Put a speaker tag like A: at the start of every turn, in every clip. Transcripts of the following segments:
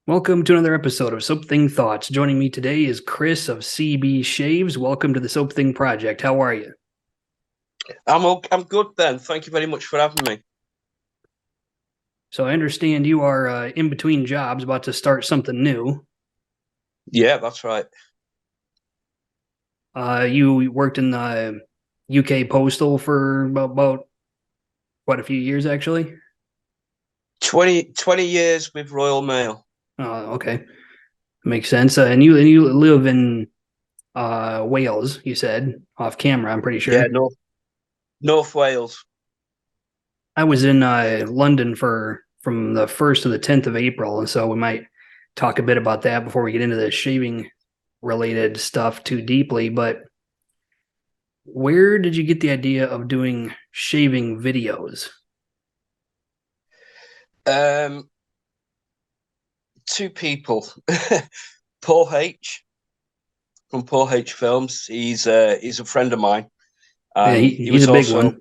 A: Welcome to another episode of Soap Thing Thoughts. Joining me today is Chris of CB Shaves. Welcome to the Soap Thing Project. How are you?
B: I'm good, Ben. Thank you very much for having me.
A: So I understand you are in between jobs, about to start something new.
B: Yeah, that's right.
A: You worked in the UK Postal for about what, a few years actually?
B: 20 years with Royal Mail.
A: Oh, okay. Makes sense. And you live in Wales, you said, off camera, I'm pretty sure.
B: Yeah, North Wales.
A: I was in London from the 1st to the 10th of April, and so we might talk a bit about that before we get into the shaving related stuff too deeply. But where did you get the idea of doing shaving videos?
B: Two people. Paul H from Paul H Films. He's a friend of mine.
A: Yeah,
B: And
A: he's
B: he was
A: a big
B: also,
A: one.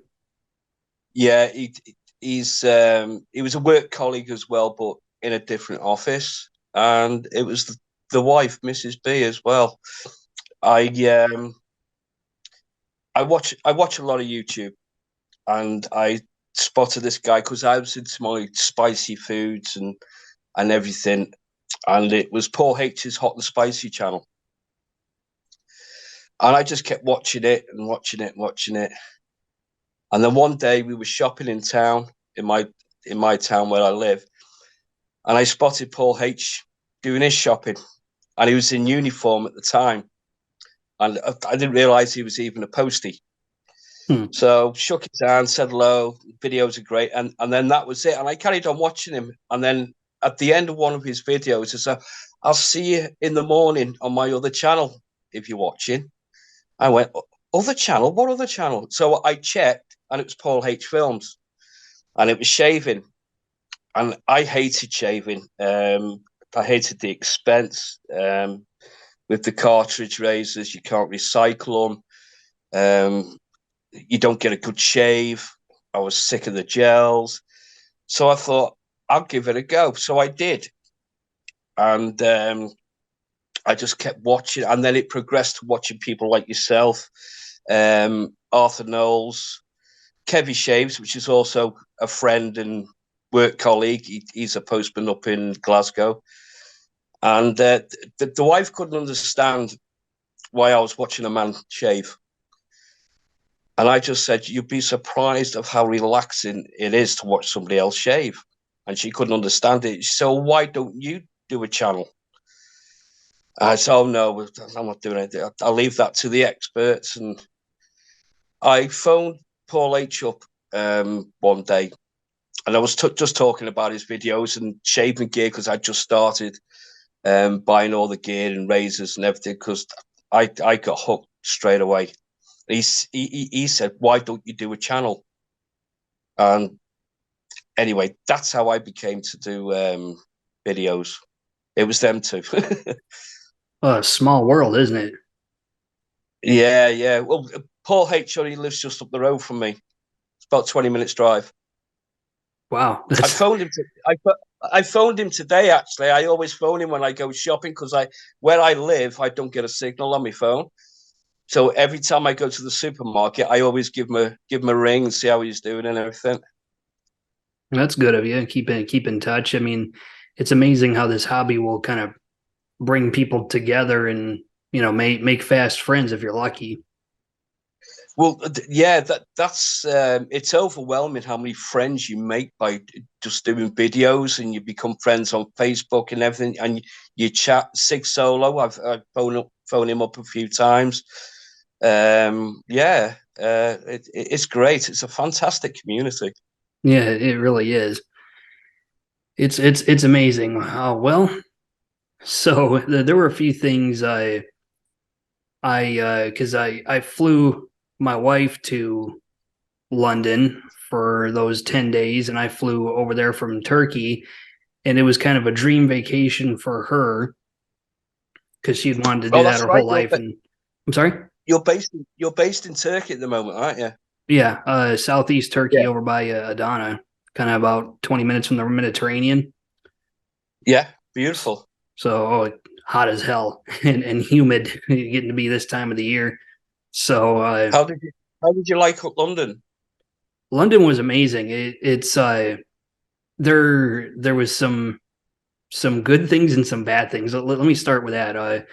B: yeah, he was a work colleague as well, but in a different office. And it was the wife, Mrs. B, as well. I I watch a lot of YouTube, and I spotted this guy because I was into my spicy foods and everything, and it was Paul H's Hot and Spicy channel, and I just kept watching it and watching it and watching it, and then one day we were shopping in town in my town where I live, and I spotted Paul H doing his shopping, and he was in uniform at the time, and I didn't realize he was even a postie. So shook his hand, said hello, videos are great. And then that was it. And I carried on watching him. And then at the end of one of his videos, he said, I'll see you in the morning on my other channel if you're watching. I went, other channel? What other channel? So I checked, and it was Paul H Films. And it was shaving. And I hated shaving. I hated the expense. With the cartridge razors, you can't recycle them. You don't get a good shave. I was sick of the gels. So I thought, I'll give it a go. So I did. And I just kept watching. And then it progressed to watching people like yourself, Arthur Knowles, Kevy Shaves, which is also a friend and work colleague. He's a postman up in Glasgow. And the wife couldn't understand why I was watching a man shave. And I just said, you'd be surprised of how relaxing it is to watch somebody else shave. And she couldn't understand it. So why don't you do a channel? I said, oh, no, I'm not doing it. I'll leave that to the experts. And I phoned Paul H up one day, and I was just talking about his videos and shaving gear because I just started buying all the gear and razors and everything because I got hooked straight away. He said, why don't you do a channel? And anyway, that's how I became to do videos. It was them two.
A: A small world, isn't it?
B: Yeah. Well, Paul H only lives just up the road from me. It's about 20 minutes drive.
A: Wow.
B: I phoned him today, actually. I always phone him when I go shopping because where I live, I don't get a signal on my phone. So every time I go to the supermarket, I always give him a ring and see how he's doing and everything.
A: That's good of you. Keep in touch. I mean, it's amazing how this hobby will kind of bring people together in make fast friends if you're lucky.
B: Well, yeah, that's it's overwhelming how many friends you make by just doing videos, and you become friends on Facebook and everything, and you chat. Sig Solo, I've phoned him up a few times. Yeah, it's great. It's a fantastic community.
A: Yeah, it really is. It's amazing. Well, so there were a few things because I flew my wife to London for those 10 days, and I flew over there from Turkey, and it was kind of a dream vacation for her because she'd wanted to do
B: Oh,
A: that
B: that's
A: her
B: right.
A: whole life. And I'm sorry.
B: You're based in Turkey at the moment, aren't you?
A: Yeah, southeast Turkey
B: Yeah.
A: over by Adana, kind of about 20 minutes from the Mediterranean.
B: Yeah, beautiful.
A: So hot as hell and humid getting to be this time of the year. So
B: How did you How did you like London?
A: London was amazing. It's there was some good things and some bad things. Let me start with that.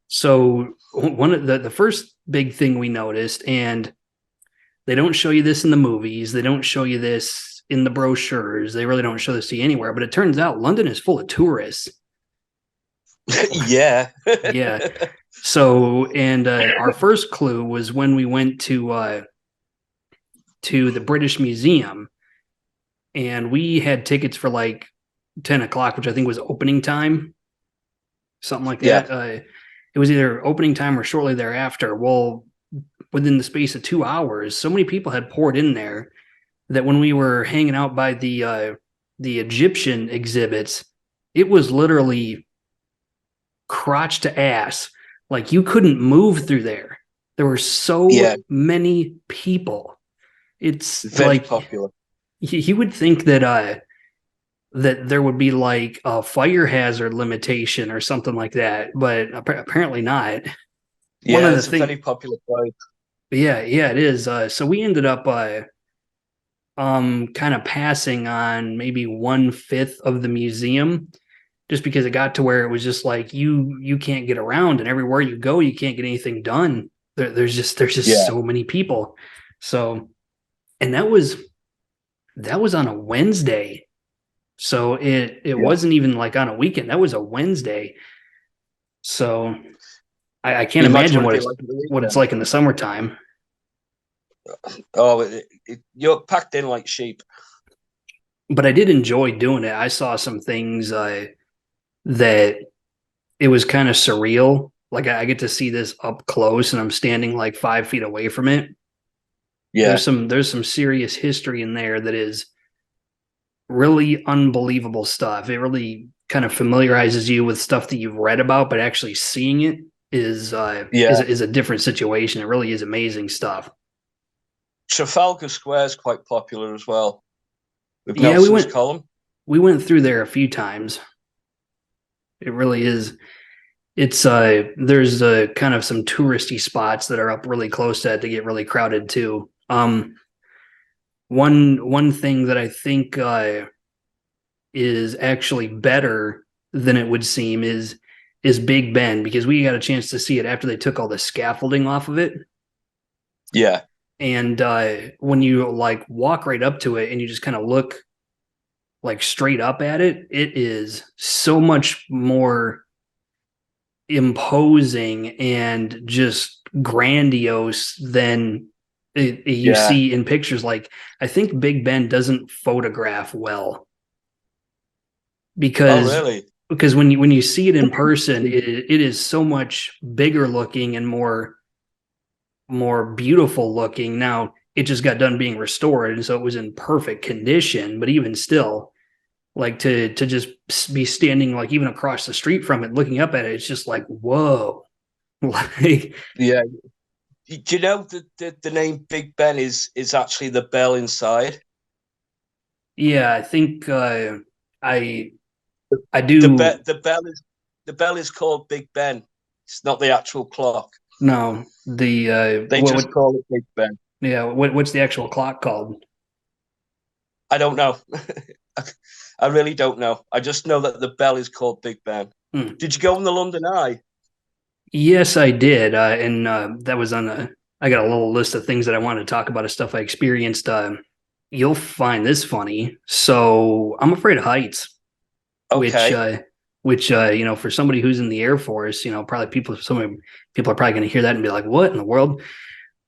A: So one of the first big thing we noticed, and they don't show you this in the movies, they don't show you this in the brochures, they really don't show this to you anywhere. But it turns out London is full of tourists.
B: Yeah.
A: Yeah. So, and our first clue was when we went to the British Museum, and we had tickets for like 10 o'clock, which I think was opening time, something like
B: Yeah.
A: that. It was either opening time or shortly thereafter. Well, within the space of 2 hours, so many people had poured in there that when we were hanging out by the Egyptian exhibits, it was literally crotch to ass. Like you couldn't move through there. There were so
B: Yeah.
A: many people. It's
B: Very
A: like
B: popular.
A: you would think that there would be like a fire hazard limitation or something like that, but apparently not. One
B: Yeah,
A: of the
B: it's a
A: things,
B: very popular place.
A: yeah, it is. So we ended up kind of passing on maybe 1/5 of the museum just because it got to where it was just like you can't get around, and everywhere you go you can't get anything done. There's just
B: Yeah.
A: so many people. So, and that was on a Wednesday. So it
B: Yeah.
A: wasn't even like on a weekend. That was a Wednesday. So I can't
B: Imagine
A: imagine
B: what
A: what
B: it'd be
A: it's
B: like at the
A: what it's
B: weekend.
A: like in the summertime.
B: Oh, you're packed in like sheep.
A: But I did enjoy doing it. I saw some things that it was kind of surreal. Like I get to see this up close, and I'm standing like 5 feet away from it.
B: Yeah.
A: There's some serious history in there that is really unbelievable stuff. It really kind of familiarizes you with stuff that you've read about, but actually seeing it is
B: Yeah.
A: is a different situation. It really is amazing stuff.
B: Trafalgar Square is quite popular as well, with
A: Yeah, we
B: Nelson's
A: went
B: column.
A: we went through there a few times. It really is. It's there's kind of some touristy spots that are up really close to it to get really crowded too. One thing that I think is actually better than it would seem is Big Ben, because we got a chance to see it after they took all the scaffolding off of it.
B: Yeah.
A: And when you like walk right up to it and you just kind of look like straight up at it, it is so much more imposing and just grandiose than you
B: Yeah.
A: see in pictures. Like I think Big Ben doesn't photograph well
B: Oh,
A: because
B: really?
A: when you see it in person, it is so much bigger looking and more beautiful looking. Now it just got done being restored, and so it was in perfect condition. But even still, like to just be standing like even across the street from it, looking up at it, it's just like whoa. Like
B: Yeah. Do you know the name Big Ben is actually the bell inside?
A: yeah, I think I I
B: The be,
A: do
B: the bell is the bell is called Big Ben. It's not the actual clock.
A: know the
B: They just call it Big Ben.
A: yeah, what's the actual clock called?
B: I don't know. I really don't know. I just know that the bell is called Big Ben.
A: Hmm.
B: Did you go on the London Eye?
A: Yes, I did. And that was on I got a little list of things that I wanted to talk about of stuff I experienced. You'll find this funny. So I'm afraid of heights, which,
B: Okay.
A: uh, for somebody who's in the Air Force, probably some people are probably going to hear that and be like, what in the world?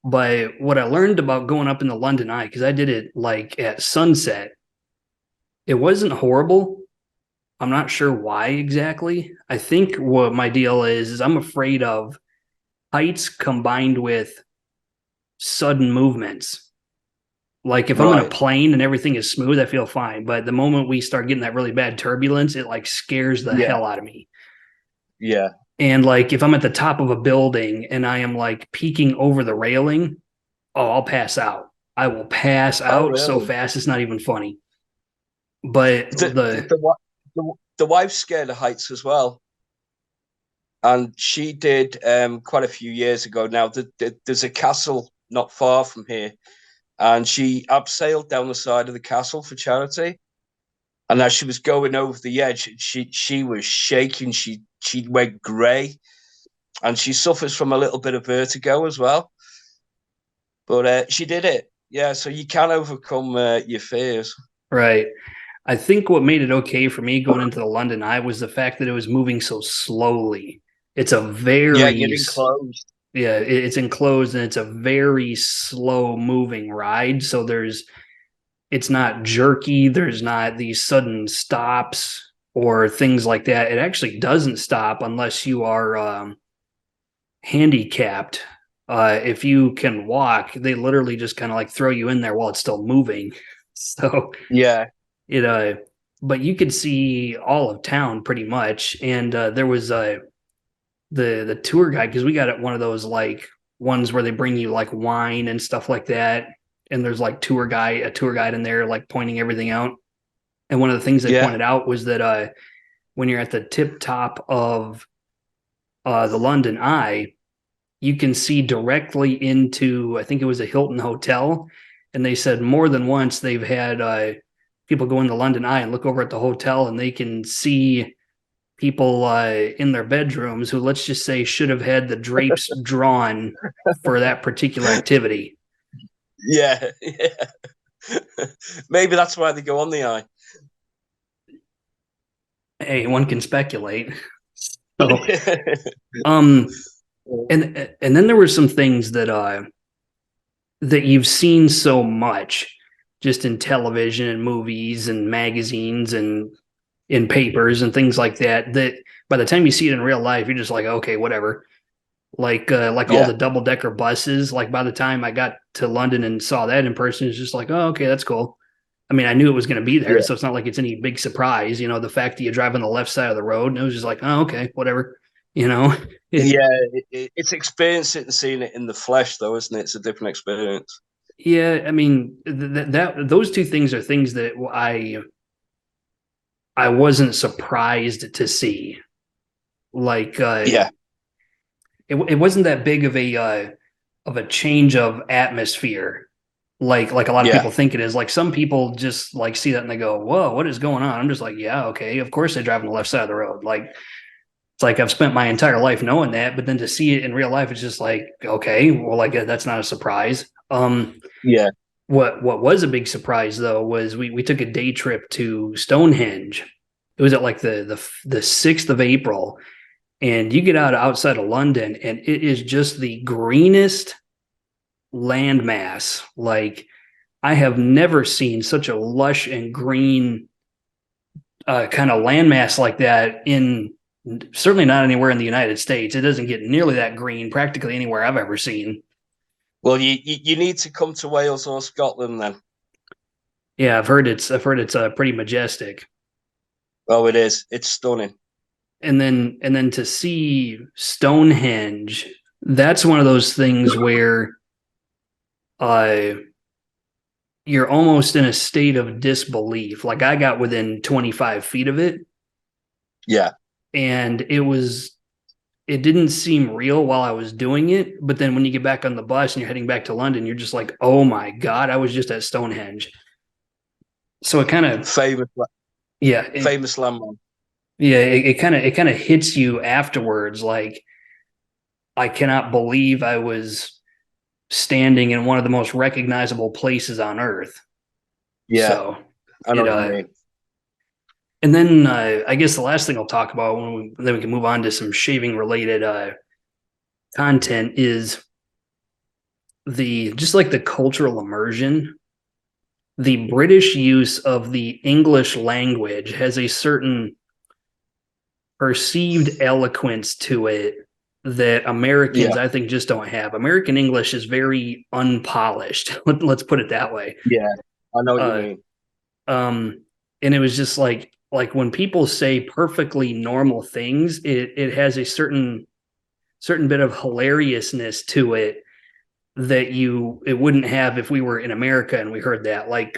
A: But what I learned about going up in the London Eye, because I did it like at sunset, it wasn't horrible. I'm not sure why exactly. I think what my deal is I'm afraid of heights combined with sudden movements. Like if I'm in a
B: Right.
A: plane and everything is smooth, I feel fine. But the moment we start getting that really bad turbulence, it like scares the
B: Yeah.
A: hell out of me.
B: Yeah.
A: And like if I'm at the top of a building and I am like peeking over the railing, oh, I'll pass out. I will pass
B: Oh,
A: out so
B: really?
A: fast it's not even funny. But
B: The the
A: the
B: the, wi- the wife's scared of heights as well, and she did quite a few years ago. Now, there's a castle not far from here, and she abseiled down the side of the castle for charity. And as she was going over the edge, she was shaking. She went grey, and she suffers from a little bit of vertigo as well. But she did it. Yeah, so you can overcome your fears.
A: right. I think what made it okay for me going into the London Eye was the fact that it was moving so slowly. It's a
B: Yeah,
A: very
B: you're enclosed.
A: yeah, it's enclosed and it's a very slow moving ride. So it's not jerky. There's not these sudden stops or things like that. It actually doesn't stop unless you are handicapped. If you can walk, they literally just kind of like throw you in there while it's still moving. So
B: Yeah,
A: it but you could see all of town pretty much. And there was the tour guide because we got it one of those like ones where they bring you like wine and stuff like that, and there's like a tour guide in there like pointing everything out. And one of the things they
B: yeah,
A: pointed out was that when you're at the tip top of the London Eye, you can see directly into I think it was a Hilton hotel, and they said more than once they've had people go in the London Eye and look over at the hotel, and they can see people in their bedrooms who, let's just say, should have had the drapes drawn for that particular activity.
B: yeah, yeah. Maybe that's why they go on the eye.
A: Hey, one can speculate. So, um, and then there were some things that you've seen so much just in television and movies and magazines and in papers and things like that that by the time you see it in real life, you're just like, okay, whatever. Like all
B: Yeah,
A: the double decker buses. Like by the time I got to London and saw that in person, it's just like, oh, okay, that's cool. I mean, I knew it was going to be there,
B: yeah,
A: so it's not like it's any big surprise. The fact that you drive on the left side of the road, and it was just like, oh, okay, whatever. You know, it,
B: yeah. It's experiencing it and seeing it in the flesh, though, isn't it? It's a different experience.
A: yeah. I mean, those two things are things that I wasn't surprised to see. Like,
B: Yeah,
A: it wasn't that big of a change of atmosphere like a lot of
B: yeah,
A: people think it is. Like some people just like see that and they go, whoa, what is going on? I'm just like, yeah, okay, of course they drive on the left side of the road. Like it's like I've spent my entire life knowing that, but then to see it in real life, it's just like, okay, well, like that's not a surprise.
B: yeah.
A: What was a big surprise though was we took a day trip to Stonehenge. It was at like the 6th of April, and you get outside of London, and it is just the greenest landmass. Like I have never seen such a lush and green kind of landmass like that in certainly not anywhere in the United States. It doesn't get nearly that green practically anywhere I've ever seen.
B: Well, you need to come to Wales or Scotland then.
A: Yeah, I've heard it's pretty majestic.
B: Oh, it is. It's stunning.
A: And then to see Stonehenge, that's one of those things where uh you're almost in a state of disbelief. Like I got within 25 feet of it,
B: Yeah,
A: and it didn't seem real while I was doing it. But then when you get back on the bus and you're heading back to London, you're just like, oh my God, I was just at Stonehenge. So it kind of,
B: famous,
A: yeah,
B: famous landmark.
A: it kind of hits you afterwards. Like I cannot believe I was standing in one of the most recognizable places on earth.
B: Yeah,
A: So
B: I know
A: it
B: what you mean.
A: and then I guess the last thing I'll talk about then we can move on to some shaving related content is the just like the cultural immersion. The British use of the English language has a certain perceived eloquence to it that Americans,
B: Yeah,
A: I think, just don't have. American English is very unpolished. Let's put it that way.
B: yeah, I know what you
A: Uh,
B: mean.
A: um, and it was just like when people say perfectly normal things, it has a certain bit of hilariousness to it that it wouldn't have if we were in America and we heard that. Like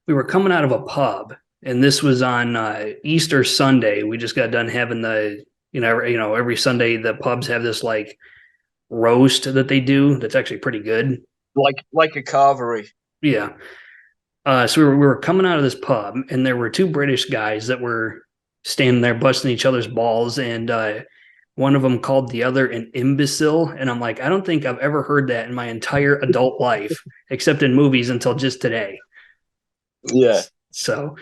A: we were coming out of a pub, and this was on Easter Sunday. We just got done having the every Sunday the pubs have this like roast that they do that's actually pretty good.
B: Like a carvery.
A: Yeah. So we were coming out of this pub, and there were two British guys that were standing there busting each other's balls, and one of them called the other an imbecile, and I'm like, I don't think I've ever heard that in my entire adult life, except in movies until just today.
B: Yeah,
A: So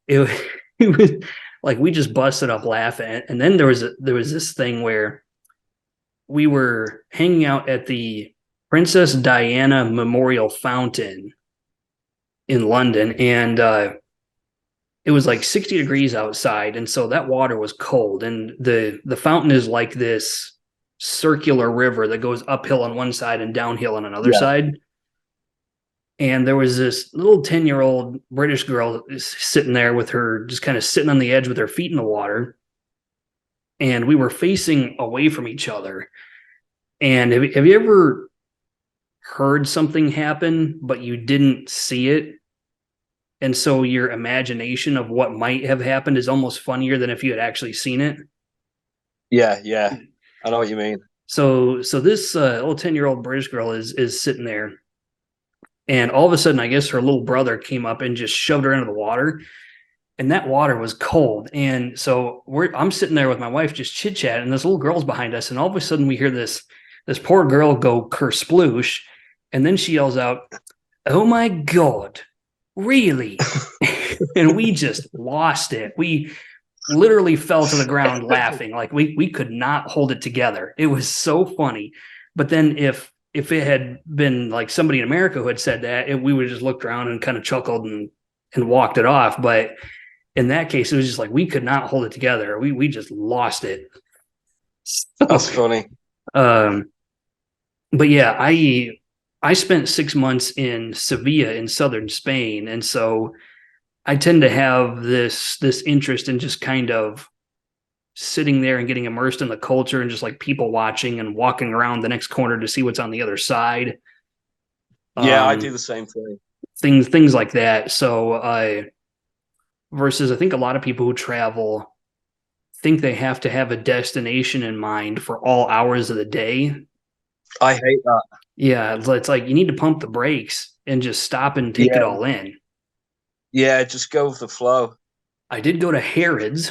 A: it, it was like we just busted up laughing, and then there was this thing where we were hanging out at the Princess Diana Memorial Fountain in London, and it was like 60 degrees outside, and so that water was cold, and the fountain is like this circular river that goes uphill on one side and downhill on another
B: yeah,
A: side. And there was this little 10-year-old British girl sitting there with her, just kind of sitting on the edge with her feet in the water. And we were facing away from each other. And have you ever heard something happen, but you didn't see it? And so your imagination of what might have happened is almost funnier than if you had actually seen it.
B: yeah. I know what you mean.
A: So this little 10-year-old British girl is sitting there, and all of a sudden, I guess her little brother came up and just shoved her into the water, and that water was cold. And so I'm sitting there with my wife just chit chatting, and this little girl's behind us, and all of a sudden we hear this poor girl go kersploosh, and then she yells out, "Oh my god, really?" And we just lost it. We literally fell to the ground laughing. Like we could not hold it together. It was so funny. But then if it had been like somebody in America who had said that, we would have just looked around and kind of chuckled and walked it off. But in that case, it was just like we could not hold it together. We just lost it.
B: That's funny.
A: But yeah, I spent 6 months in Sevilla in southern Spain, and so I tend to have this interest in just kind of sitting there and getting immersed in the culture and just like people watching and walking around the next corner to see what's on the other side.
B: Yeah, I do the same thing.
A: Things like that. So versus I think a lot of people who travel think they have to have a destination in mind for all hours of the day.
B: I hate that.
A: Yeah, it's like you need to pump the brakes and just stop and take it
B: Yeah,
A: all in.
B: yeah, just go with the flow.
A: I did go to Harrods.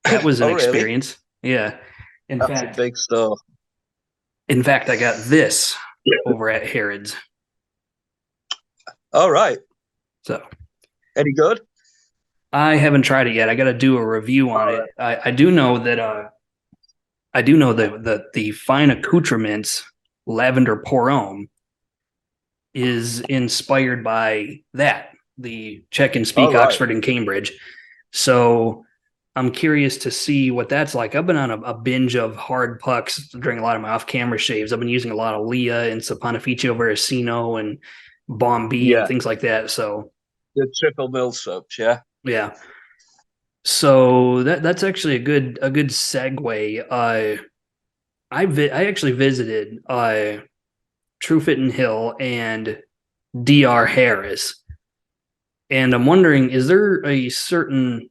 A: That was an
B: Oh, really?
A: experience. Yeah. In
B: That's a
A: fact,
B: big store.
A: in fact, I got this over at Harrods.
B: All right.
A: So
B: Any good?
A: I haven't tried it yet. I got to do a review on
B: All
A: it.
B: right.
A: I do know that the fine accoutrements lavender porome is inspired by that, the Check and
B: All
A: Speak
B: right.
A: Oxford and Cambridge. So I'm curious to see what that's like. I've been on a binge of hard pucks during a lot of my off-camera shaves. I've been using a lot of Leah and Saponificio Veracino and Bombi and
B: Yeah.
A: things like that. So
B: The triple mill soaps, yeah.
A: yeah. So that's actually a good segue. I actually visited Truefitton Hill and DR Harris, and I'm wondering, is there a certain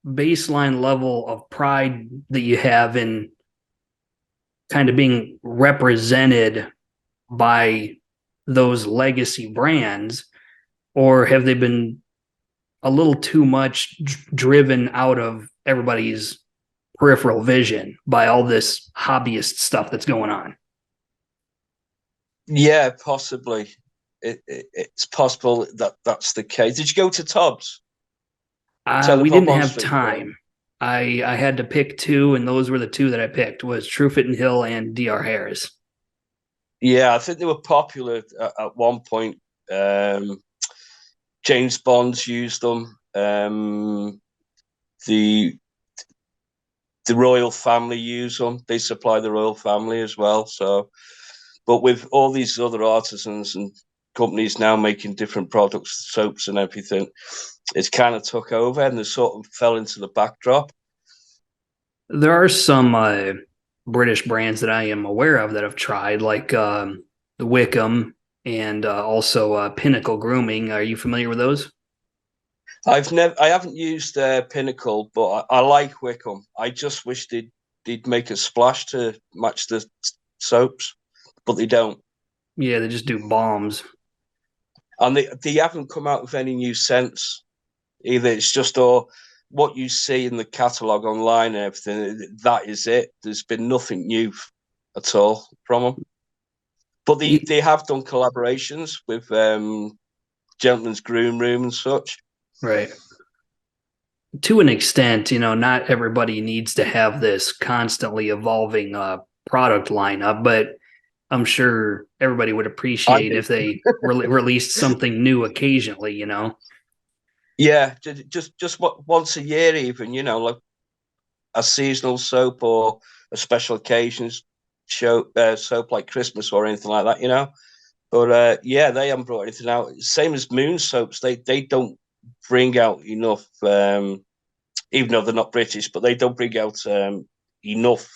A: baseline level of pride that you have in kind of being represented by those legacy brands, or have they been a little too much driven out of everybody's peripheral vision by all this hobbyist stuff that's going on.
B: Yeah, possibly. It's possible that that's the case. Did you go to Tobbs?
A: We
B: Teleport
A: didn't
B: Bond
A: have
B: Street?
A: time. I had to pick two, and those were the two that I picked was Truefit and Hill and DR Harris.
B: Yeah, I think they were popular at one point. James Bond's used them. The the royal family use them. They supply the royal family as well. So, but with all these other artisans and companies now making different products, soaps and everything, it's kind of took over and they sort of fell into the backdrop.
A: There are some British brands that I am aware of that have tried, like the Wickham and also Pinnacle Grooming. Are you familiar with those?
B: I haven't used Pinnacle, but I like Wickham. I just wish they'd make a splash to match the soaps, but they don't.
A: Yeah, they just do bombs.
B: And they haven't come out with any new scents either. It's just all what you see in the catalogue online and everything. That is it. There's been nothing new at all from them. But they have done collaborations with Gentleman's Groom Room and such.
A: Right. To an extent, not everybody needs to have this constantly evolving product lineup, but I'm sure everybody would
B: I
A: appreciate
B: do.
A: if they released something new occasionally.
B: Yeah, just once a year, even like a seasonal soap or a special occasions show soap like Christmas or anything like that. But yeah, they haven't brought anything out. Same as Moon soaps, they don't bring out enough. Even though they're not British, but they don't bring out enough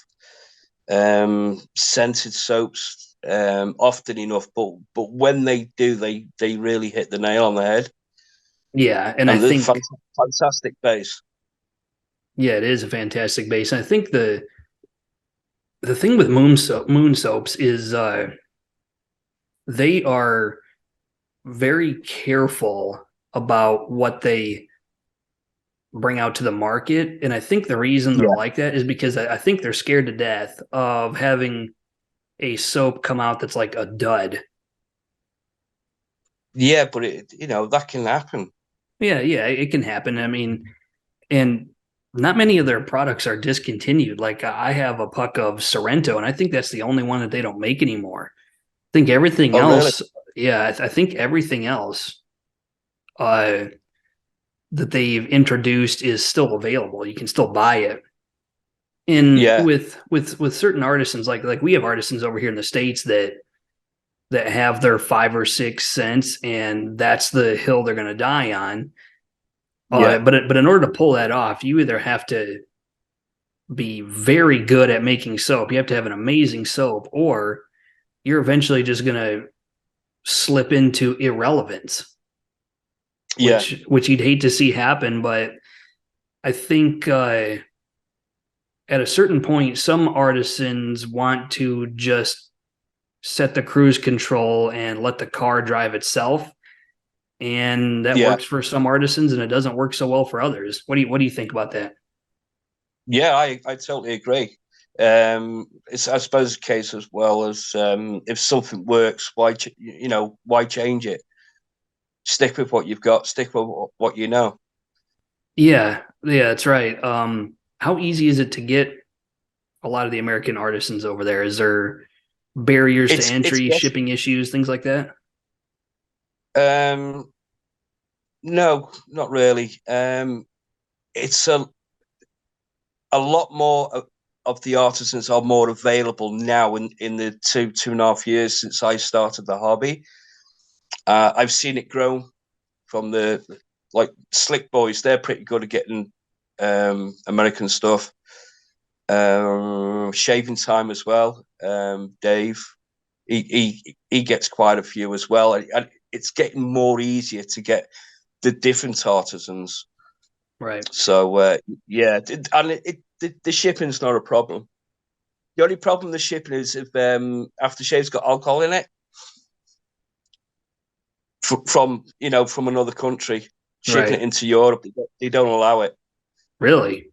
B: scented soaps often enough. But when they do, they really hit the nail on the head.
A: Yeah, and I
B: And the
A: think
B: fantastic base.
A: yeah, it is a fantastic base. And I think the thing with moon soaps is they are very careful about what they bring out to the market. And I think the reason they're
B: Yeah,
A: like that is because I think they're scared to death of having a soap come out that's like a dud.
B: yeah, but that can happen.
A: Yeah, it can happen. I mean, and not many of their products are discontinued. Like I have a puck of Sorrento, and I think that's the only one that they don't make anymore. I think everything
B: Oh, really?
A: else, yeah, I think everything else uh, that they've introduced is still available. You can still buy it. And
B: Yeah,
A: with certain artisans, like we have artisans over here in the States that have their 5 or 6 cents, and that's the hill they're going to die on.
B: yeah,
A: But in order to pull that off, you either have to be very good at making soap. You have to have an amazing soap, or you're eventually just going to slip into irrelevance,
B: yeah,
A: which you'd hate to see happen. But I think at a certain point, some artisans want to just set the cruise control and let the car drive itself. And that
B: yeah,
A: works for some artisans and it doesn't work so well for others. What do you think about that?
B: yeah. I totally agree. It's I suppose a case as well as if something works, why change it? Stick with what you've got. Stick with what you know.
A: Yeah, that's right. How easy is it to get a lot of the American artisans over there? Is there barriers to
B: It's
A: entry, shipping issues, things like that?
B: um no, not really. It's a lot more of the artisans are more available now in the 2.5 years since I started the hobby. I've seen it grow from the like Slick Boys. They're pretty good at getting American stuff. Shaving Time as well. Dave, he gets quite a few as well, and it's getting more easier to get the different artisans.
A: Right.
B: So yeah, and the shipping's not a problem. The only problem with the shipping is if aftershave's got alcohol in it from another country, shipping
A: Right.
B: it into Europe, they don't allow it.
A: Really?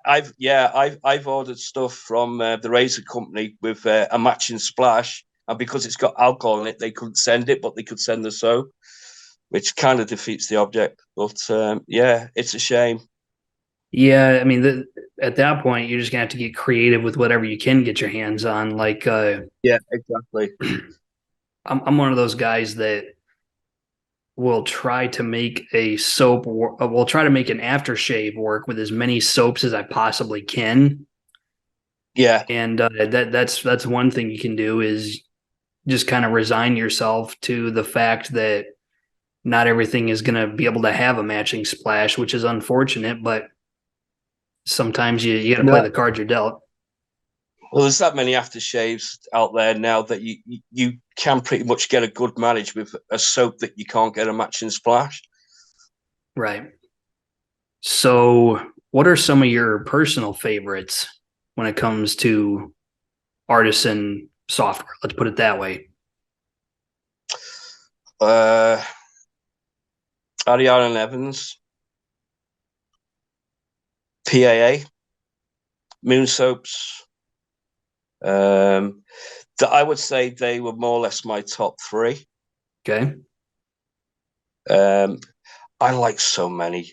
B: I've ordered stuff from the razor company with a matching splash, and because it's got alcohol in it, they couldn't send it, but they could send the soap, which kind of defeats the object. But yeah, it's a shame.
A: Yeah, I mean, at that point, you're just gonna have to get creative with whatever you can get your hands on. Like,
B: Yeah, exactly.
A: I'm one of those guys that will try to make a soap, will try to make an aftershave work with as many soaps as I possibly can.
B: Yeah,
A: And that's one thing you can do is just kind of resign yourself to the fact that not everything is going to be able to have a matching splash, which is unfortunate, but sometimes you got to play
B: no.
A: the cards you're dealt.
B: Well, there's that many aftershaves out there now that you can pretty much get a good manage with a soap that you can't get a matching splash.
A: Right. So, what are some of your personal favorites when it comes to artisan software? Let's put it that way.
B: Uh, Ariana Evans, PAA, Moon Soaps. That I would say they were more or less my top three.
A: Okay.
B: Um, I like so many.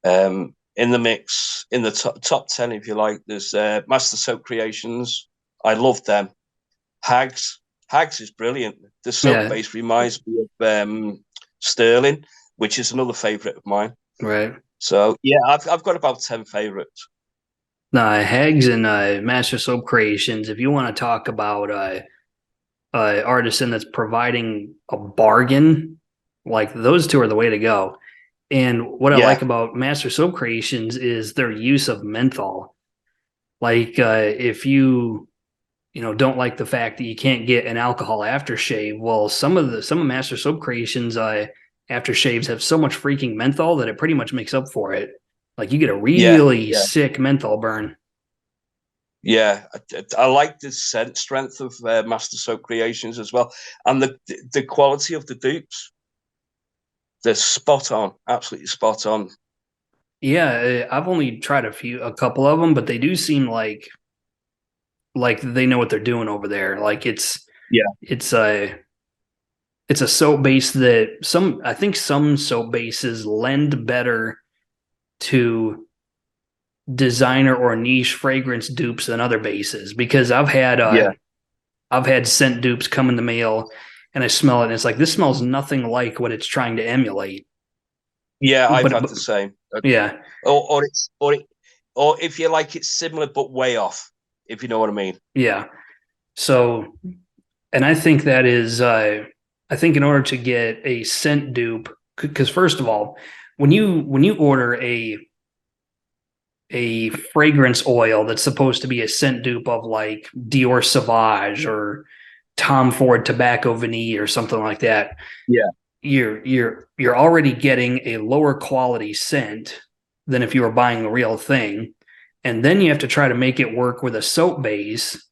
B: In the mix, in the top 10, if you like, there's Master Soap Creations. I love them. Hags. Hags is brilliant. The soap
A: Yeah.
B: base reminds me of Sterling, which is another favourite of mine.
A: Right.
B: So yeah, I've got about 10 favourites.
A: Hags and Master Soap Creations. If you want to talk about artisan that's providing a bargain, like those two are the way to go. And what I
B: Yeah,
A: like about Master Soap Creations is their use of menthol. Like if you don't like the fact that you can't get an alcohol aftershave, well, some of Master Soap Creations aftershaves have so much freaking menthol that it pretty much makes up for it. Like you get a
B: yeah,
A: really
B: yeah,
A: sick menthol burn.
B: yeah. I like the scent strength of Master Soap Creations as well, and the quality of the dupes. They're spot on, absolutely spot on.
A: Yeah, I've only tried a couple of them, but they do seem like they know what they're doing over there. Like
B: Yeah,
A: it's a soap base that I think some soap bases lend better to designer or niche fragrance dupes than other bases because
B: yeah,
A: I've had scent dupes come in the mail and I smell it and it's like this smells nothing like what it's trying to emulate.
B: yeah. I've
A: But,
B: had
A: but
B: the same.
A: yeah,
B: Or if you like, it's similar but way off. If you know what I mean.
A: yeah. So and I think that is I think in order to get a scent dupe, because first of all, when you order a fragrance oil that's supposed to be a scent dupe of like Dior Sauvage or Tom Ford Tobacco Vanille or something like that,
B: Yeah,
A: you're already getting a lower quality scent than if you were buying the real thing, and then you have to try to make it work with a soap base,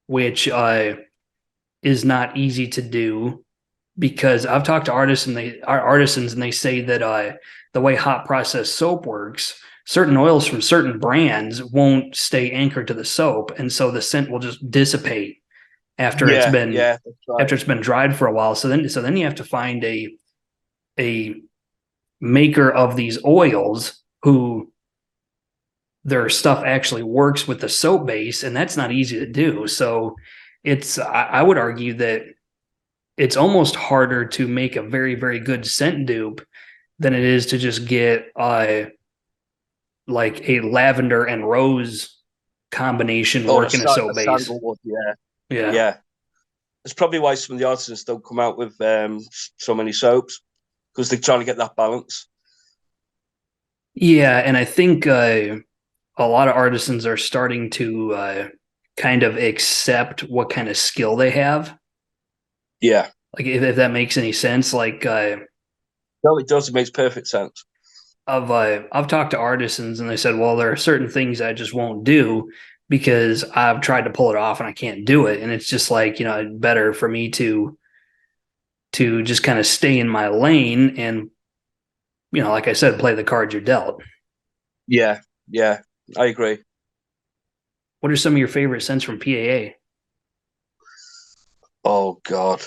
A: which is not easy to do because I've talked to artisans and they say that the way hot process soap works, certain oils from certain brands won't stay anchored to the soap, and so the scent will just dissipate after it's
B: yeah,
A: been
B: yeah. That's right.
A: dried for a while. So then you have to find a maker of these oils who their stuff actually works with the soap base, and that's not easy to do. So I would argue that it's almost harder to make a very, very good scent dupe than it is to just get like a lavender and rose combination
B: Or
A: work in a soap
B: a
A: base.
B: sandalwood. Yeah,
A: Yeah.
B: yeah. That's probably why some of the artists don't come out with so many soaps because they're trying to get that balance.
A: Yeah. And I think a lot of artisans are starting to kind of accept what kind of skill they have.
B: Yeah,
A: Like if that makes any sense, like
B: no, it does. It makes perfect sense.
A: I've talked to artisans and they said, well, there are certain things I just won't do because I've tried to pull it off and I can't do it. And it's just like, better for me to just kind of stay in my lane and, like I said, play the cards you're dealt.
B: Yeah, Yeah, I agree.
A: What are some of your favorite scents from PAA?
B: Oh God.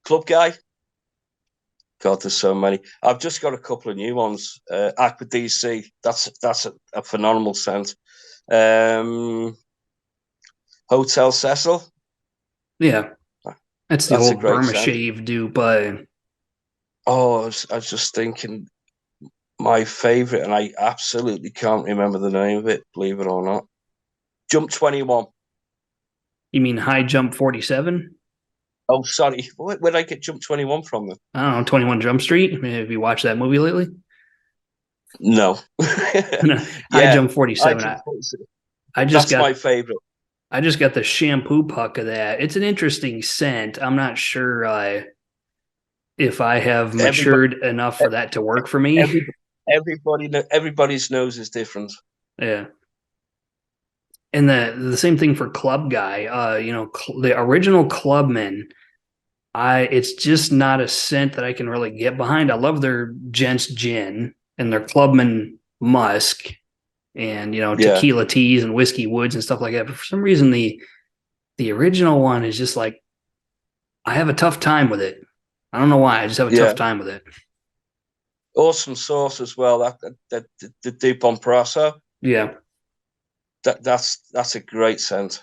B: Club guy. God, there's so many. I've just got a couple of new ones. Aqua DC. That's a phenomenal scent. Um, Hotel Cecil.
A: Yeah, that's the
B: That's a
A: old
B: great
A: Burma
B: scent.
A: Shave dupe.
B: Oh, I was just thinking my favorite, and I absolutely can't remember the name of it, believe it or not. Jump 21.
A: You mean High Jump 47?
B: Oh, sorry. Where did I get Jump 21 from then?
A: I don't know, 21 Jump Street. I mean, have you watched that movie lately?
B: No.
A: High
B: Yeah,
A: Jump
B: I
A: 47.
B: Jump
A: I,
B: 47.
A: I just
B: That's
A: got
B: my favorite.
A: I just got the shampoo puck of that. It's an interesting scent. I'm not sure if I have
B: Everybody,
A: matured enough for that to work for me.
B: every, everybody's nose is different.
A: Yeah. And the same thing for Club Guy. The original Clubman, I it's just not a scent that I can really get behind. I love their Gents Gin and their Clubman Musk and
B: Yeah,
A: tequila teas and whiskey woods and stuff like that. But for some reason the original one is just like I have a tough time with it. I don't know why. I just have a
B: yeah.
A: tough time with it.
B: Awesome sauce as well. The deep on Prasso.
A: Yeah.
B: That's a great scent.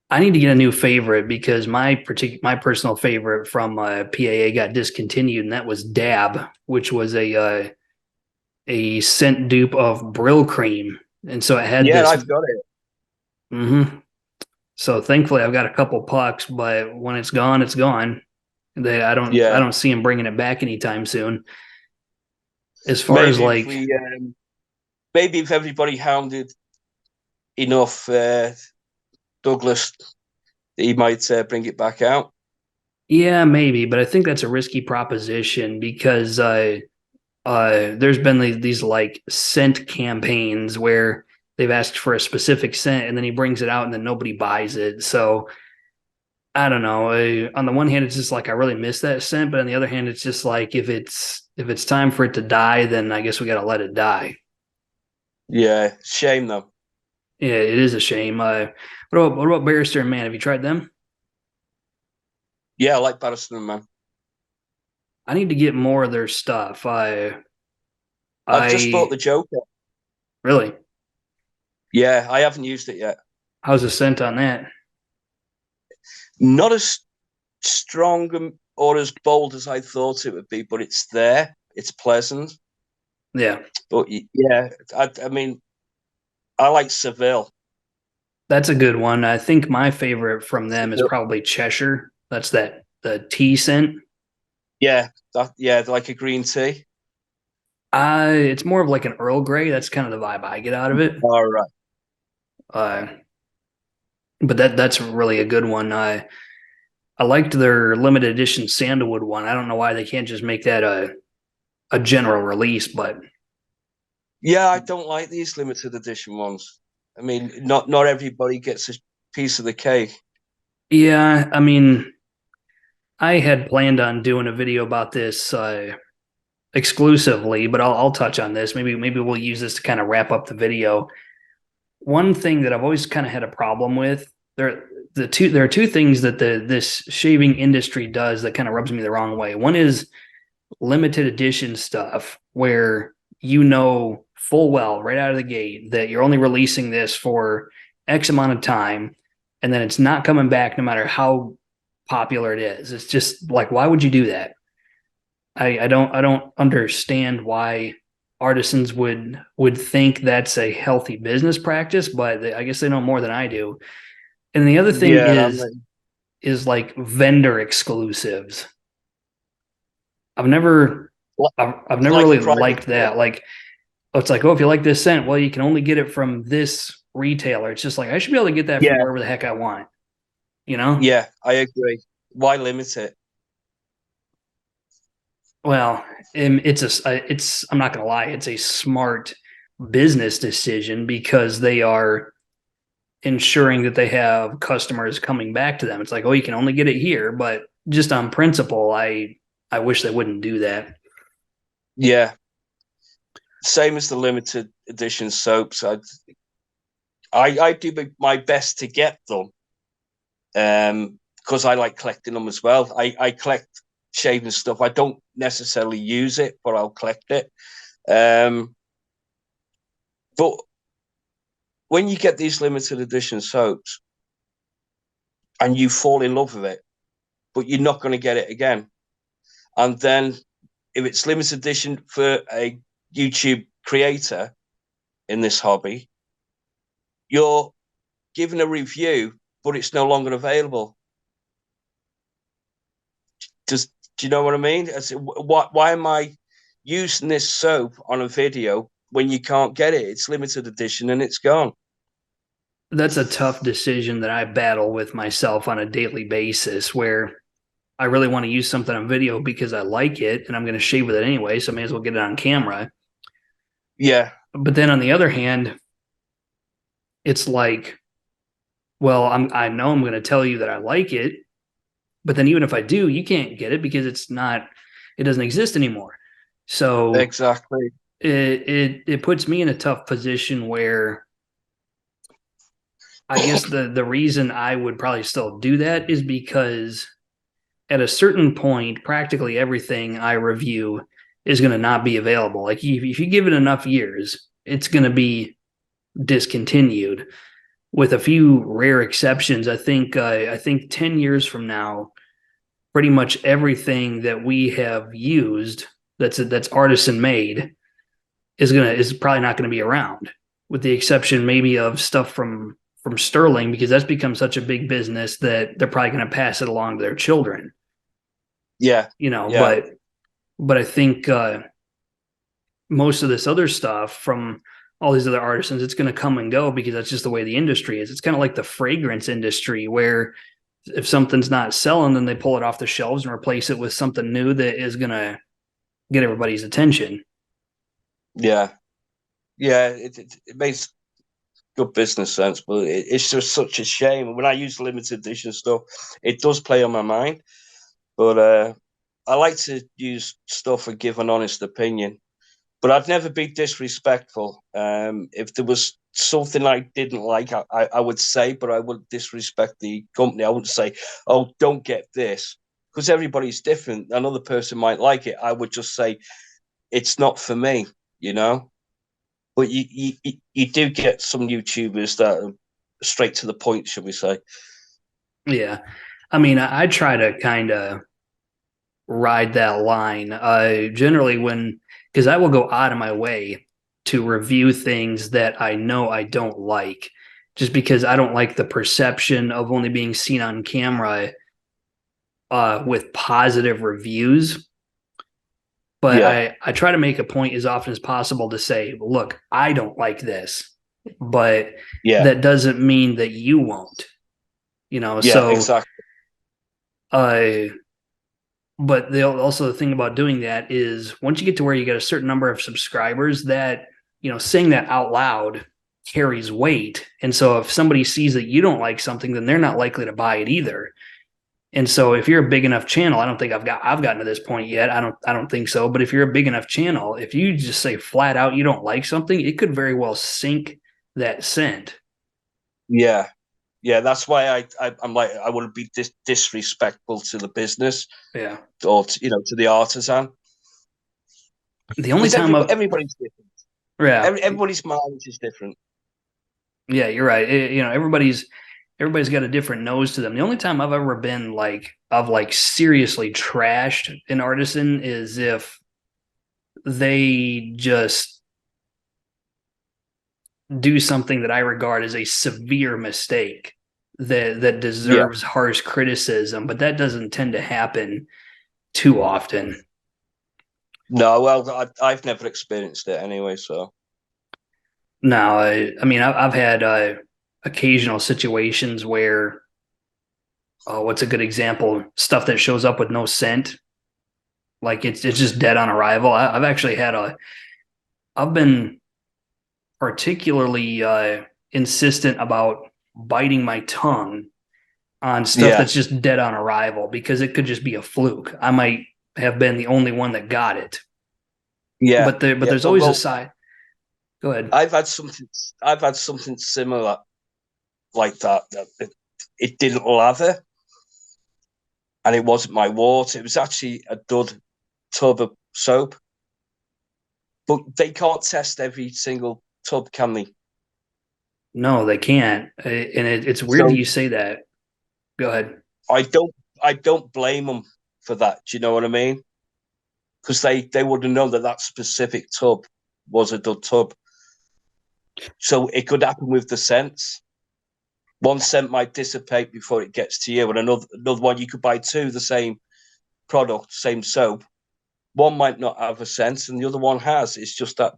A: I need to get a new favorite because my personal favorite from PAA got discontinued, and that was Dab, which was a scent dupe of Brill Cream, and so it had
B: Yeah,
A: this.
B: I've got it.
A: So thankfully, I've got a couple pucks, but when it's gone, it's gone. I
B: Yeah,
A: don't see him bringing it back anytime soon. As far as
B: maybe if
A: like,
B: we maybe if everybody hounded enough Douglas, he might bring it back out.
A: yeah, maybe, but I think that's a risky proposition because there's been these like scent campaigns where they've asked for a specific scent and then he brings it out and then nobody buys it. So I don't know. On the one hand, it's just like I really miss that scent, but on the other hand, it's just like if it's time for it to die, then I guess we got to let it die.
B: Yeah, shame though.
A: Yeah, it is a shame. What about Barrister and Man? Have you tried them?
B: Yeah, I like Patterson, man.
A: I need to get more of their stuff.
B: I've just bought
A: I
B: the Joker.
A: really.
B: Yeah, I haven't used it yet.
A: How's the scent on that?
B: Not as strong or as bold as I thought it would be, but it's there. It's pleasant.
A: Yeah,
B: But yeah, I mean, I like Seville.
A: that's a good one. I think my favorite from them is
B: Seville.
A: probably Cheshire. That's the tea scent.
B: Yeah, yeah, like a green tea.
A: It's more of like an Earl Grey. That's kind of the vibe I get out of it.
B: All right.
A: Uh, but that's really a good one. I liked their limited edition sandalwood one. I don't know why they can't just make that a general release, but
B: Yeah, I don't like these limited edition ones. I mean, not everybody gets a piece of the cake.
A: yeah, I mean, I had planned on doing a video about this exclusively, but I'll touch on this. Maybe we'll use this to kind of wrap up the video. One thing that I've always kind of had a problem with there are two things that this shaving industry does that kind of rubs me the wrong way. One is limited edition stuff where full well right out of the gate that you're only releasing this for X amount of time and then it's not coming back no matter how popular it is. It's just like, why would you do that? I don't understand why artisans would think that's a healthy business practice, but I guess they know more than I do. And the other thing
B: Yeah,
A: is like vendor exclusives. I've never I've never
B: like a
A: really
B: private
A: liked
B: club.
A: that. Like it's like, oh, if you like this scent, well, you can only get it from this retailer. It's just like I should be able to get that from
B: Yeah,
A: wherever the heck I want, you know?
B: yeah, I agree. Why limit it?
A: Well, it's I'm not gonna lie, it's a smart business decision because they are ensuring that they have customers coming back to them. It's like, oh, you can only get it here, but just on principle, I wish they wouldn't do that.
B: Yeah. same as the limited edition soaps. I do my best to get them, because I like collecting them as well. I collect shaving stuff. I don't necessarily use it, but I'll collect it. But when you get these limited edition soaps and you fall in love with it, but you're not going to get it again, and then if it's limited edition for a YouTube creator in this hobby, you're given a review, but it's no longer available. Do you know what I mean? Why am I using this soap on a video when you can't get it? It's limited edition and it's gone.
A: That's a tough decision that I battle with myself on a daily basis, where I really want to use something on video because I like it and I'm going to shave with it anyway, so I may as well get it on camera.
B: Yeah.
A: But then on the other hand, it's like, well, I know I'm going to tell you that I like it, but then even if I do, you can't get it because it doesn't exist anymore. So
B: exactly,
A: it puts me in a tough position where I guess the reason I would probably still do that is because at a certain point, practically everything I review is going to not be available. Like if you give it enough years, it's going to be discontinued, with a few rare exceptions. I think 10 years from now, pretty much everything that we have used that's artisan made is probably not going to be around, with the exception maybe of stuff from Sterling, because that's become such a big business that they're probably going to pass it along to their children.
B: Yeah.
A: Yeah. But I think most of this other stuff from all these other artisans, it's going to come and go because that's just the way the industry is. It's kind of like the fragrance industry, where if something's not selling, then they pull it off the shelves and replace it with something new that is going to get everybody's attention.
B: Yeah. It makes good business sense, but it's just such a shame. When I use limited edition stuff, it does play on my mind. But I like to use stuff and give an honest opinion. But I'd never be disrespectful. If there was something I didn't like, I would say, but I wouldn't disrespect the company. I wouldn't say, oh, don't get this, because everybody's different. Another person might like it. I would just say, it's not for me, you know? But you do get some YouTubers that are straight to the point, should we say?
A: Yeah. I mean, I try to kind of ride that line. Generally, because I will go out of my way to review things that I know I don't like, just because I don't like the perception of only being seen on camera with positive reviews. But
B: Yeah.
A: I try to make a point as often as possible to say, look, I don't like this, but
B: Yeah.
A: that doesn't mean that you won't,
B: Yeah,
A: so
B: exactly.
A: but the thing about doing that is once you get to where you get a certain number of subscribers, that saying that out loud carries weight. And so if somebody sees that you don't like something, then they're not likely to buy it either. And so if you're a big enough channel, I don't think I've gotten to this point yet. I don't think so. But if you're a big enough channel, if you just say flat out you don't like something, it could very well sink that scent.
B: Yeah. Yeah, that's why I'm like, I wouldn't be disrespectful to the business,
A: Yeah.
B: or to the artisan.
A: The only
B: Because
A: time
B: everybody's different.
A: yeah,
B: Everybody's mileage is different.
A: yeah, you're right. Everybody's got a different nose to them. The only time I've ever been seriously trashed an artisan is if they just do something that I regard as a severe mistake that deserves harsh criticism, but that doesn't tend to happen too often.
B: No, well, I've never experienced it anyway, so.
A: No, I mean, I've had occasional situations where, what's a good example? Stuff that shows up with no scent, like it's just dead on arrival. I've actually I've been particularly insistent about biting my tongue on stuff
B: Yeah.
A: that's just dead on arrival, because it could just be a fluke. I might have been the only one that got it.
B: Yeah.
A: But
B: Yeah.
A: there's always a side. Go ahead.
B: I've had something. I've had something similar like that. It didn't lather, and it wasn't my water. It was actually a dud tub of soap. But they can't test every single tub, can they?
A: No, they can't. And it's weird that
B: So
A: you say that. Go ahead.
B: I don't. I don't blame them for that. Do you know what I mean? Because they would have known that that specific tub was a dud tub. So it could happen with the scents. One scent might dissipate before it gets to you, and another one you could buy two the same product, same soap. One might not have a scent, and the other one has. It's just that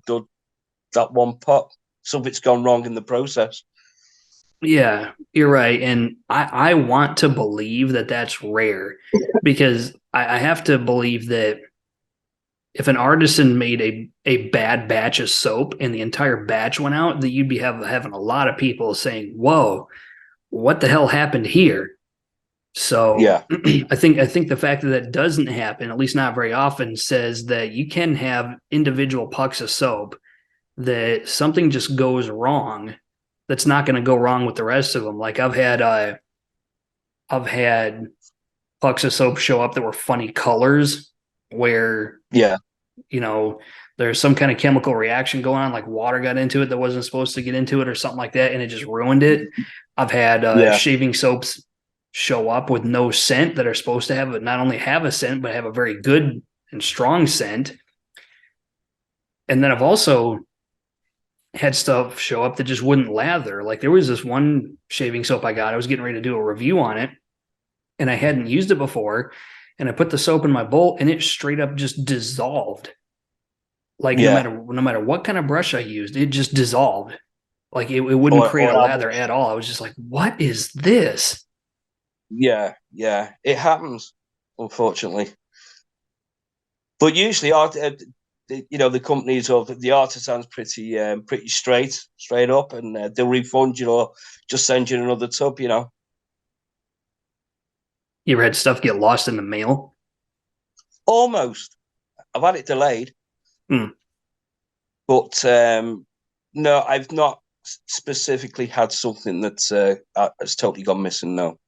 B: one pot. Something's gone wrong in the process.
A: Yeah, you're right. And I want to believe that that's rare because I have to believe that if an artisan made a bad batch of soap and the entire batch went out, that you'd be having a lot of people saying, whoa, what the hell happened here? So
B: Yeah,
A: I think the fact that that doesn't happen, at least not very often, says that you can have individual pucks of soap that something just goes wrong that's not going to go wrong with the rest of them. Like I've had pucks of soap show up that were funny colors where
B: yeah,
A: you know there's some kind of chemical reaction going on, like water got into it that wasn't supposed to get into it or something like that, and it just ruined it. I've had
B: yeah.
A: shaving soaps show up with no scent that are supposed to have not only have a scent but have a very good and strong scent. And then I've also had stuff show up that just wouldn't lather. Like there was this one shaving soap I got. I was getting ready to do a review on it, and I hadn't used it before. And I put the soap in my bowl, and it straight up just dissolved. Like no
B: Yeah.
A: matter no matter what kind of brush I used, it just dissolved. Like it wouldn't create
B: Or
A: a
B: how
A: lather
B: much?
A: at all. I was just like, what is this?
B: Yeah, yeah. It happens, unfortunately. But usually, the companies or the artisans pretty straight up, and they'll refund you or just send you another tub.
A: You ever had stuff get lost in the mail?
B: Almost. I've had it delayed,
A: Hmm.
B: but no, I've not specifically had something that's has totally gone missing. No.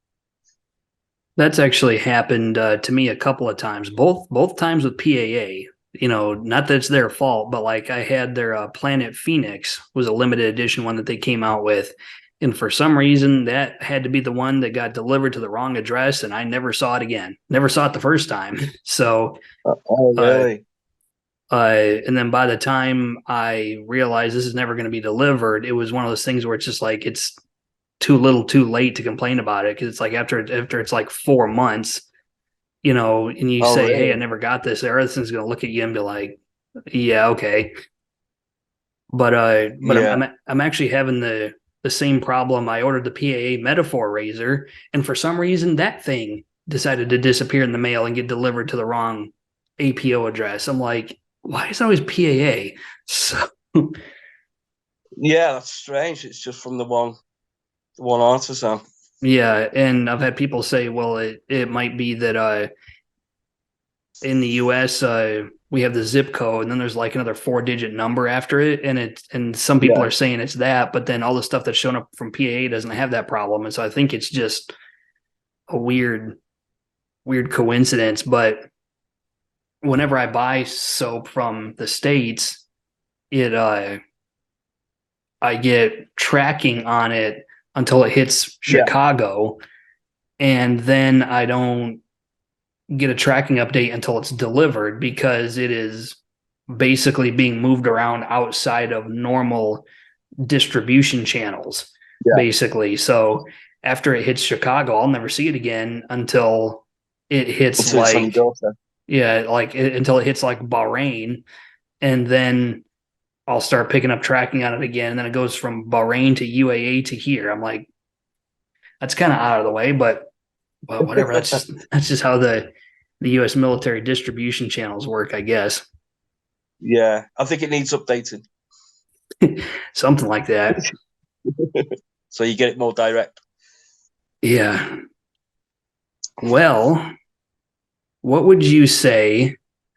A: That's actually happened to me a couple of times. Both times with PAA. Not that it's their fault, but like I had their Planet Phoenix was a limited edition one that they came out with, and for some reason that had to be the one that got delivered to the wrong address, and I never saw it again. Never saw it the first time. So,
B: Oh,
A: uh,
B: really?
A: and then by the time I realized this is never going to be delivered, it was one of those things where it's just like it's too little, too late to complain about it because it's like after it's like 4 months, and you
B: Oh,
A: say, "Hey, I
B: really?
A: never got this," everything's going to look at you and be like, "Yeah, okay." But I'm
B: Yeah.
A: I'm actually having the same problem. I ordered the PAA metaphor razor, and for some reason that thing decided to disappear in the mail and get delivered to the wrong APO address. I'm like, why is it always PAA? So
B: Yeah, that's strange. It's just from the one artisan.
A: yeah, and I've had people say, well, it might be that in the US, we have the zip code, and then there's like another 4-digit number after it, and some people
B: Yeah.
A: are saying it's that, but then all the stuff that's shown up from PA doesn't have that problem, and so I think it's just a weird coincidence. But whenever I buy soap from the States, it I get tracking on it until it hits
B: Yeah.
A: Chicago, and then I don't get a tracking update until it's delivered because it is basically being moved around outside of normal distribution channels,
B: Yeah.
A: basically. So after it hits Chicago, I'll never see it again until it hits
B: Until it's on your
A: like,
B: doorstep.
A: yeah, until it hits like Bahrain. And then I'll start picking up tracking on it again. And then it goes from Bahrain to UAE to here. I'm like, that's kind of out of the way, but well, whatever. That's just how the U.S. military distribution channels work, I guess.
B: Yeah, I think it needs updating
A: Something like that.
B: so you get it more direct.
A: Yeah. Well, what would you say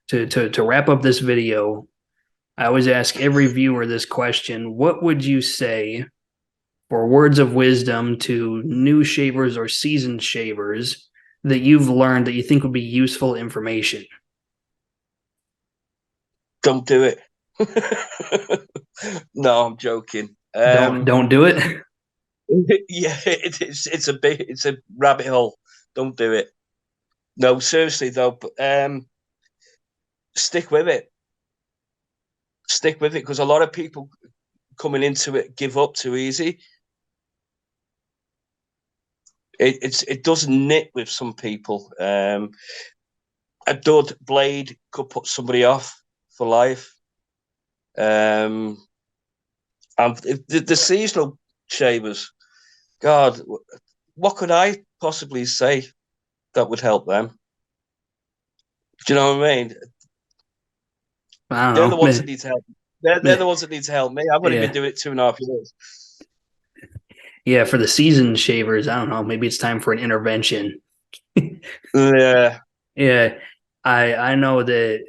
A: to wrap up this video? I always ask every viewer this question. What would you say for words of wisdom to new shavers or seasoned shavers that you've learned that you think would be useful information?
B: Don't do it. No, I'm joking.
A: Don't do it.
B: Yeah, it's a rabbit hole. Don't do it. No, seriously though, but, stick with it. Stick with it, because a lot of people coming into it give up too easy. It doesn't knit with some people. A dud blade could put somebody off for life. And the seasonal shavers, God, what could I possibly say that would help them? Do you know what I mean?
A: I
B: They're the
A: don't
B: ones
A: know.
B: that need to help. They're the ones that need to help me. I've only been
A: Yeah.
B: doing it 2.5 years.
A: Yeah. For the seasoned shavers, I don't know. Maybe it's time for an intervention.
B: Yeah,
A: Yeah. I know that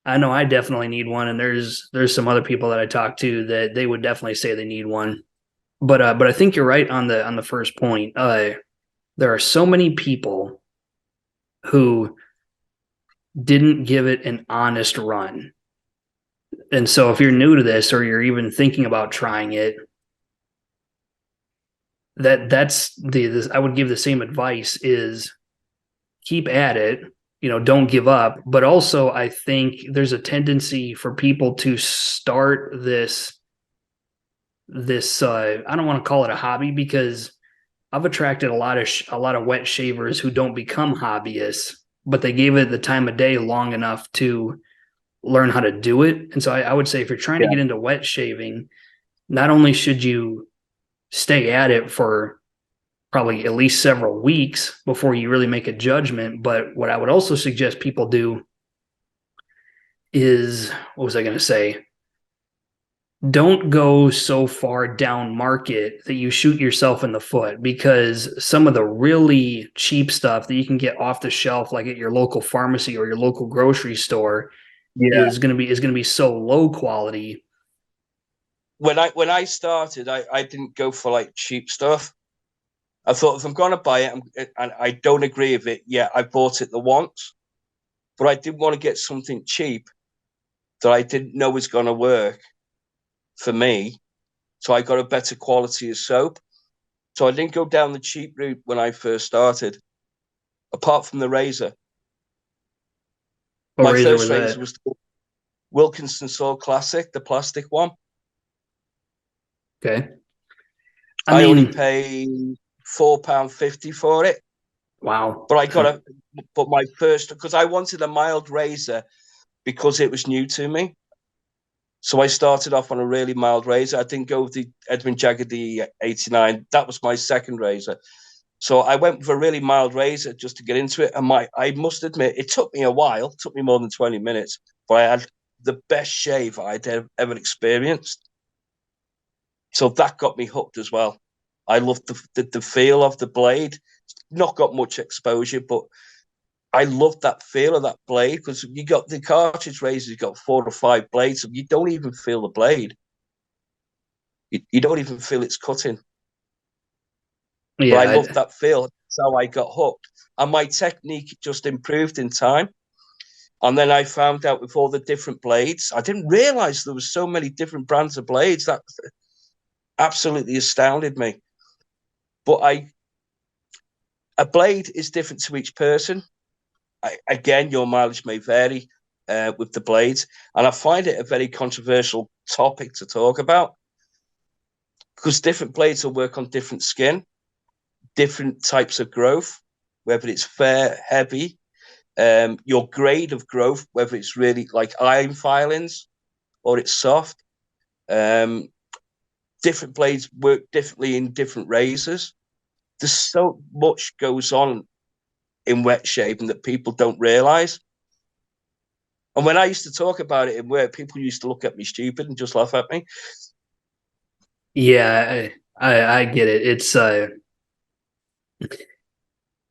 A: I know I definitely need one, and there's some other people that I talk to that they would definitely say they need one. But I think you're right on the first point. There are so many people who didn't give it an honest run. And so if you're new to this or you're even thinking about trying it, that's I would give the same advice is keep at it, don't give up. But also I think there's a tendency for people to start this I don't want to call it a hobby because I've attracted a lot of wet shavers who don't become hobbyists, but they gave it the time of day long enough to learn how to do it. And so I would say if you're trying to
B: yeah,
A: get into wet shaving, not only should you stay at it for probably at least several weeks before you really make a judgment, but what I would also suggest people do is what was I going to say? Don't go so far down market that you shoot yourself in the foot because some of the really cheap stuff that you can get off the shelf like at your local pharmacy or your local grocery store
B: yeah.
A: is going to be so low quality.
B: When I started, I didn't go for like cheap stuff. I thought if I'm going to buy it and I don't agree with it, yeah, I bought it the once, but I didn't want to get something cheap that I didn't know was going to work for me. So I got a better quality of soap. So I didn't go down the cheap route when I first started, apart from the razor.
A: What
B: My
A: razor
B: first
A: was
B: razor
A: that?
B: was the Wilkinson Saw Classic, the plastic one.
A: Okay. I
B: I only
A: mean,
B: paid £4.50 for it.
A: wow.
B: But I got a, but my first, because I wanted a mild razor because it was new to me. So I started off on a really mild razor. I didn't go with the Edwin Jagger D89. That was my second razor. So I went with a really mild razor just to get into it. And I must admit, it took me a while. It took me more than 20 minutes. But I had the best shave I'd ever experienced. So that got me hooked as well. I loved the feel of the blade. Not got much exposure, but I love that feel of that blade because you got the cartridge razor, you got 4 or 5 blades, so you don't even feel the blade. You don't even feel it's cutting. But I
A: Yeah,
B: love that feel. That's how I got hooked. And my technique just improved in time. And then I found out with all the different blades, I didn't realize there was so many different brands of blades. That absolutely astounded me. But a blade is different to each person. Again, your mileage may vary with the blades, and I find it a very controversial topic to talk about because different blades will work on different skin, different types of growth, whether it's fair, heavy, your grade of growth, whether it's really like iron filings or it's soft. Um, Different blades work differently in different razors. There's so much goes on in wet shaving that people don't realize. And when I used to talk about it in work, people used to look at me stupid and just laugh at me.
A: yeah, I get it. It's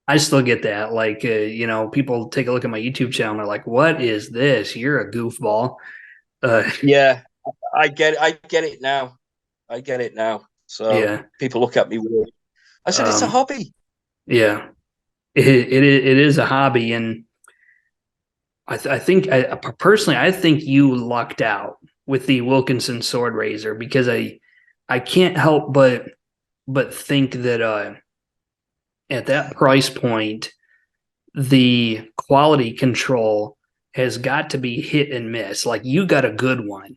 A: I still get that. Like, people take a look at my YouTube channel, and they're like, "What is this? You're a goofball."
B: Yeah, I get it now. I get it now. So
A: Yeah.
B: people look at me weird. I said it's a
A: Um,
B: hobby.
A: yeah. It is a hobby, and I think personally, I think you lucked out with the Wilkinson sword razor because I can't help but think that at that price point, the quality control has got to be hit and miss. Like you got a good one,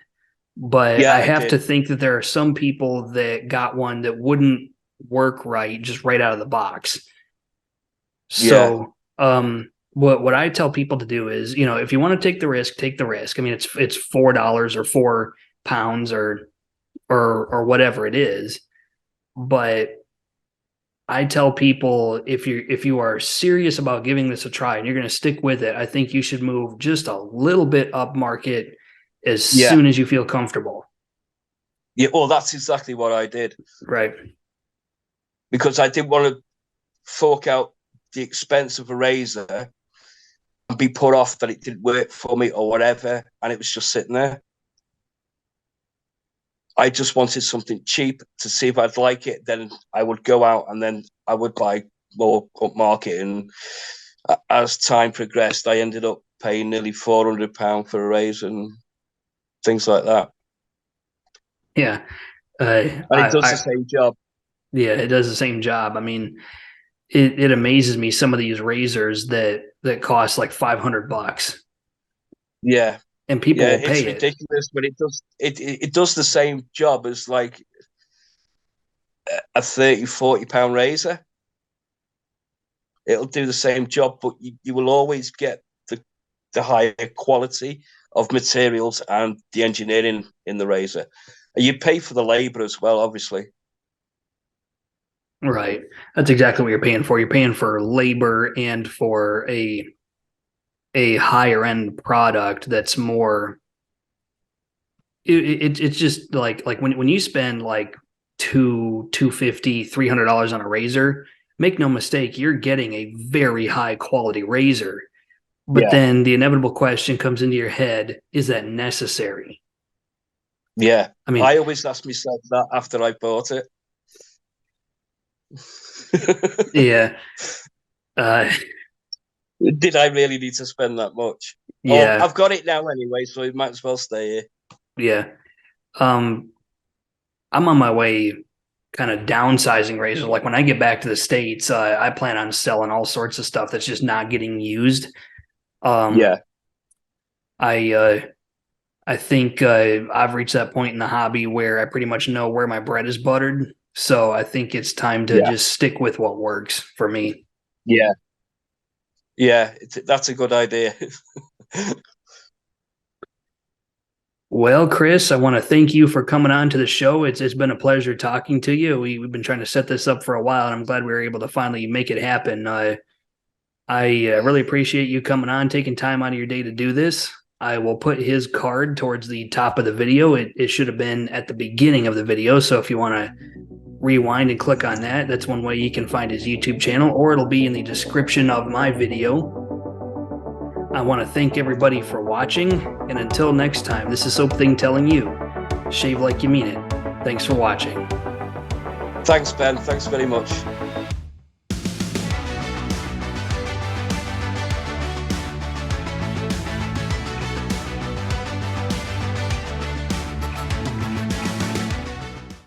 A: but
B: Yeah,
A: I
B: I
A: have to
B: did.
A: think that there are some people that got one that wouldn't work right just right out of the box.
B: Yeah,
A: So, what I tell people to do is, if you want to take the risk, take the risk. I mean, it's $4 or £4 or whatever it is, but I tell people if you are serious about giving this a try and you're going to stick with it, I think you should move just a little bit up market as
B: yeah,
A: soon as you feel comfortable.
B: yeah. Well, that's exactly what I did
A: Right.
B: because I didn't want to fork out the expense of a razor and be put off that it didn't work for me or whatever, and it was just sitting there. I just wanted something cheap to see if I'd like it. Then I would go out and then I would buy more upmarket. And as time progressed, I ended up paying nearly £400 for a razor and things like that.
A: Yeah.
B: And it does the same job.
A: Yeah, it does the same job. I mean, it amazes me some of these razors that cost like $500
B: Yeah,
A: and people
B: yeah,
A: will
B: it's
A: pay it.
B: ridiculous, but it does the same job as like a 30, £40 razor. It'll do the same job, but you will always get the higher quality of materials and the engineering in the razor. And you pay for the labor as well, obviously.
A: Right. That's exactly what you're paying for. You're paying for labor and for a higher end product that's more it's just like when you spend like 250 $300 on a razor, make no mistake, you're getting a very high quality razor. But
B: Yeah,
A: then the inevitable question comes into your head, is that necessary?
B: yeah.
A: I mean,
B: I always ask myself that after I bought it.
A: yeah. Uh
B: Did I really need to spend that much? Oh,
A: yeah.
B: I've got it now anyway, so it might as well stay here.
A: Yeah. Um I'm on my way kind of downsizing razors. Like when I get back to the States, I plan on selling all sorts of stuff that's just not getting used. Um,
B: Yeah,
A: I I think I've reached that point in the hobby where I pretty much know where my bread is buttered. So I think it's time to
B: yeah,
A: just stick with what works for me.
B: yeah, yeah. That's a good idea.
A: Well, Chris, I want to thank you for coming on to the show. It's been a pleasure talking to you. We've been trying to set this up for a while, and I'm glad we were able to finally make it happen. I really appreciate you coming on, taking time out of your day to do this. I will put his card towards the top of the video. It should have been at the beginning of the video. So if you want to rewind and click on that, that's one way you can find his YouTube channel, or it'll be in the description of my video. I want to thank everybody for watching. And until next time, this is Soap Thing telling you, shave like you mean it. Thanks for watching.
B: Thanks, Ben. Thanks very much.